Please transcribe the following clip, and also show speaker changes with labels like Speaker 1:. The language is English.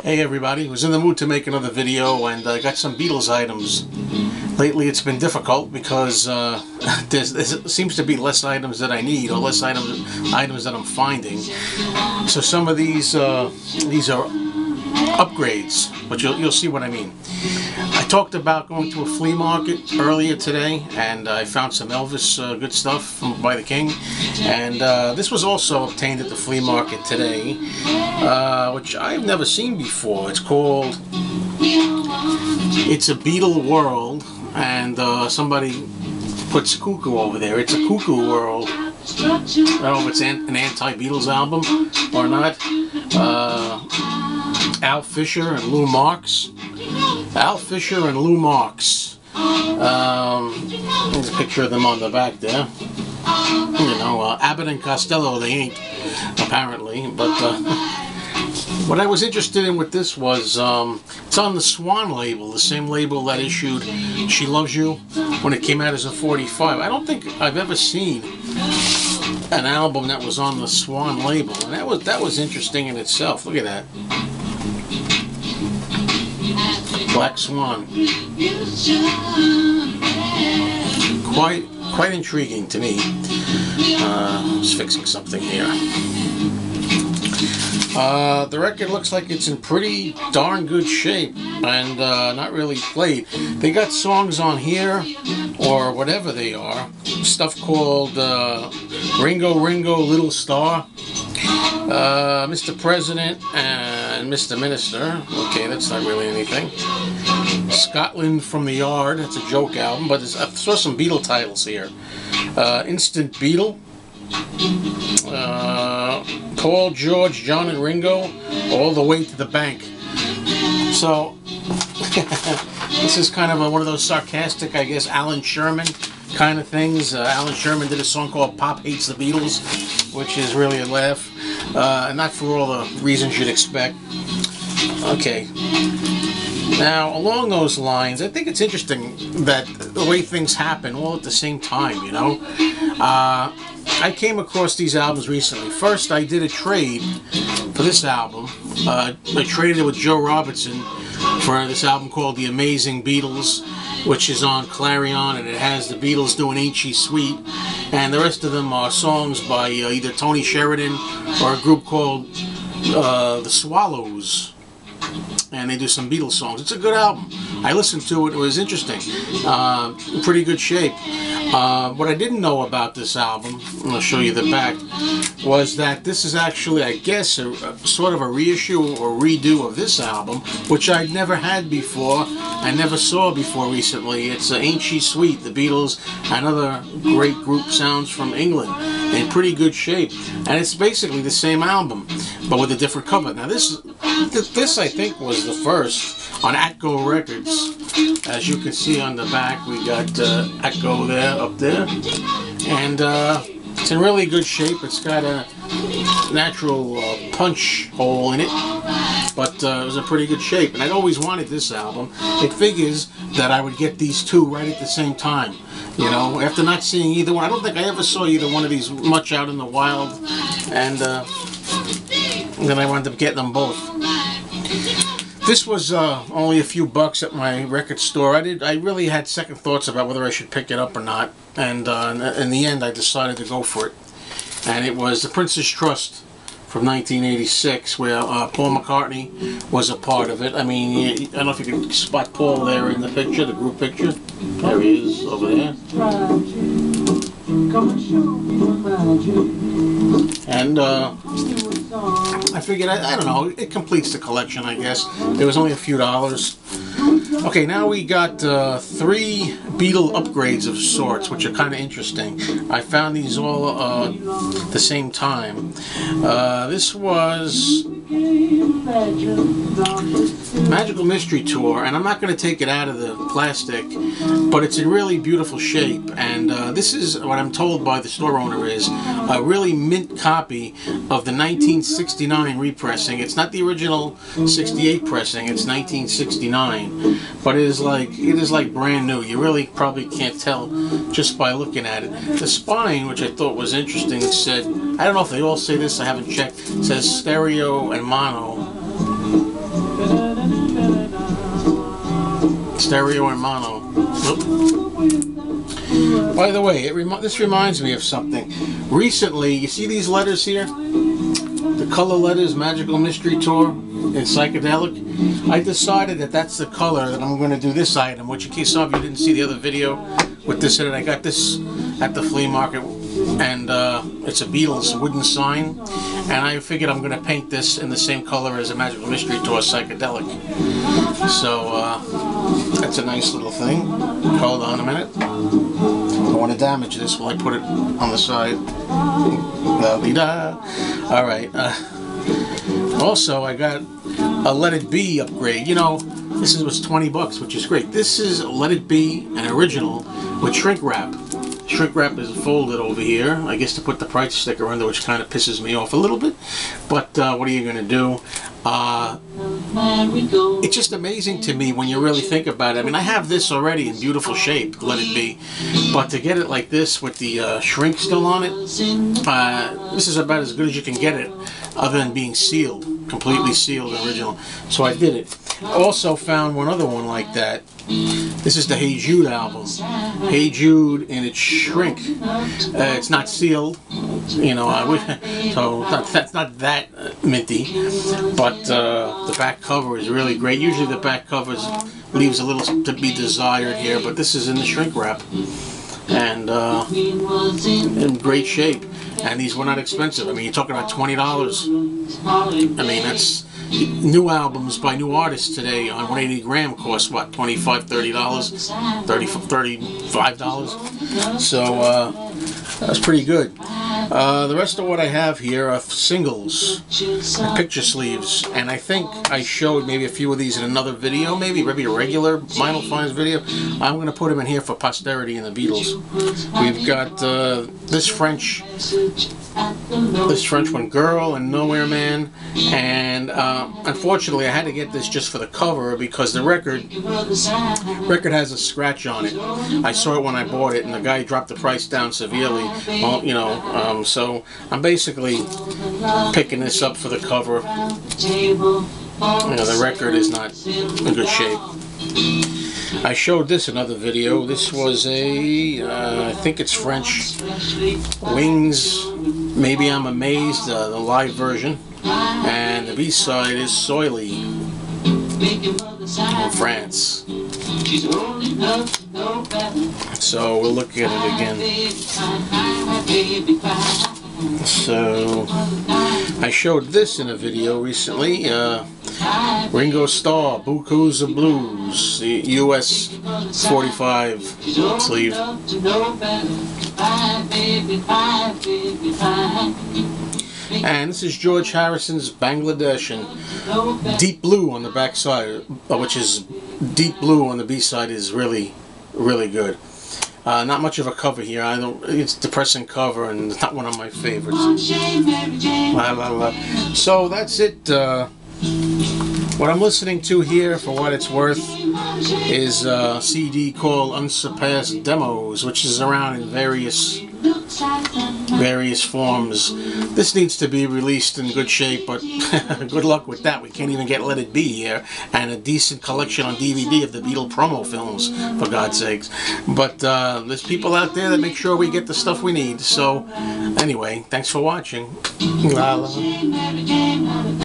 Speaker 1: Hey everybody, was in the mood to make another video and I got some Beatles items. Lately it's been difficult because there seems to be less items that I need or less items that I'm finding. So some of these are upgrades, but you'll see what I mean. I talked about going to a flea market earlier today and I found some Elvis good stuff by the King, and this was also obtained at the flea market today, which I've never seen before. It's called It's a Beatle World, and somebody puts Cuckoo over there. It's a Cuckoo World. I don't know if it's an anti-Beatles album or not. Al Fisher and Lou Marks. Al Fisher and Lou Marks. There's a picture of them on the back there. You know, Abbott and Costello, they ain't, apparently. But what I was interested in with this was, it's on the Swan label, the same label that issued She Loves You when it came out as a 45. I don't think I've ever seen an album that was on the Swan label, and that was interesting in itself. Look at that. Black Swan. Quite intriguing to me. Just fixing something here. The record looks like it's in pretty darn good shape and not really played. They got songs on here, or whatever they are, stuff called Ringo Ringo Little Star, Mr. President and Mr. Minister. Okay, that's not really anything. Scotland from the Yard, that's a joke album, but I saw some Beatle titles here. Instant Beatle. Paul, George, John and Ringo, all the way to the bank. So this is kind of one of those sarcastic, I guess, Alan Sherman kind of things. Alan Sherman did a song called Pop Hates the Beatles, which is really a laugh, not for all the reasons you'd expect. Okay, now along those lines, I think it's interesting that the way things happen all at the same time, you know. I came across these albums recently. First, I did a trade for this album. I traded it with Joe Robertson for this album called The Amazing Beatles, which is on Clarion, and it has the Beatles doing Ain't She Sweet, and the rest of them are songs by either Tony Sheridan or a group called The Swallows, and they do some Beatles songs. It's a good album. I listened to it. It was interesting. Pretty good shape. What I didn't know about this album, and I'll show you the back, was that this is actually, I guess, a sort of a reissue or redo of this album, which I'd never had before. I never saw before recently. It's Ain't She Sweet, the Beatles, another great group, sounds from England, in pretty good shape. And it's basically the same album, but with a different cover. Now this I think was the first on Atco Records. As you can see on the back, we got Atco there, up there, and it's in really good shape. It's got a natural punch hole in it, but it was in pretty good shape, and I'd always wanted this album. It figures that I would get these two right at the same time, you know, after not seeing either one. I don't think I ever saw either one of these much out in the wild, and then I wound up getting them both. This was only a few bucks at my record store. I really had second thoughts about whether I should pick it up or not, and in the end I decided to go for it. And it was The Prince's Trust from 1986, where Paul McCartney was a part of it. I mean, I don't know if you can spot Paul there in the picture, the group picture. There he is, over there. And I figured, I don't know, it completes the collection, I guess. It was only a few dollars. Okay, now we got 3 Beatle upgrades of sorts, which are kind of interesting. I found these all at the same time. This was Magical Mystery Tour, and I'm not going to take it out of the plastic, but it's in really beautiful shape, and this is what I'm told by the store owner is a really mint copy of the 1969 repressing. It's not the original 68 pressing, it's 1969, but it is like brand new. You really probably can't tell just by looking at it. The spine, which I thought was interesting, said, I don't know if they all say this, I haven't checked, it says stereo and mono. Stereo and mono. By the way, this reminds me of something. Recently, you see these letters here? The color letters, Magical Mystery Tour in Psychedelic. I decided that that's the color that I'm going to do this item, which in case some of you didn't see the other video with this in it, I got this at the flea market, and it's a Beatles wooden sign, and I figured I'm going to paint this in the same color as a Magical Mystery Tour Psychedelic. So that's a nice little thing. Hold on a minute. I don't want to damage this while I put it on the side. Alright, also I got a Let It Be upgrade. You know, this was 20 bucks, which is great. This is Let It Be, an original with shrink wrap. Shrink wrap is folded over here, I guess to put the price sticker under, which kind of pisses me off a little bit. But what are you going to do? It's just amazing to me when you really think about it. I mean, I have this already in beautiful shape, Let It Be. But to get it like this with the shrink still on it, this is about as good as you can get it, other than being sealed, completely sealed original. So I did it. Also found one other one like that. This is the Hey Jude album. Hey Jude in its shrink. It's not sealed, you know, so that's not that minty, but the back cover is really great. Usually the back cover leaves a little to be desired here, but this is in the shrink wrap, and in great shape. And these were not expensive. I mean, you're talking about $20. I mean, that's new albums by new artists today on 180 gram cost what, $25, $30, $35. So that's pretty good. The rest of what I have here are singles, picture sleeves, and I think I showed maybe a few of these in another video, maybe a regular Vinyl Finds video. I'm going to put them in here for posterity in the Beatles. We've got this French one, Girl and Nowhere Man, and unfortunately I had to get this just for the cover because the record has a scratch on it. I saw it when I bought it, and the guy dropped the price down severely. Well, you know, so I'm basically picking this up for the cover. You know, the record is not in good shape. I showed this in another video. This was a, I think it's French, Wings, Maybe I'm Amazed, the live version. And the B-side is Soily from France. So we'll look at it again. So I showed this in a video recently. Ringo Starr, Bukus of Blues, the US 45 sleeve. And this is George Harrison's Bangladesh, and Deep Blue on the back side, which is Deep Blue on the B side, is really, really good. Not much of a cover here. It's a depressing cover, and it's not one of my favorites. So that's it. What I'm listening to here, for what it's worth, is a CD called Unsurpassed Demos, which is around in various forms. This needs to be released in good shape, but good luck with that. We can't even get Let It Be here, and a decent collection on DVD of the Beatles promo films, for God's sakes. But there's people out there that make sure we get the stuff we need. So anyway, thanks for watching.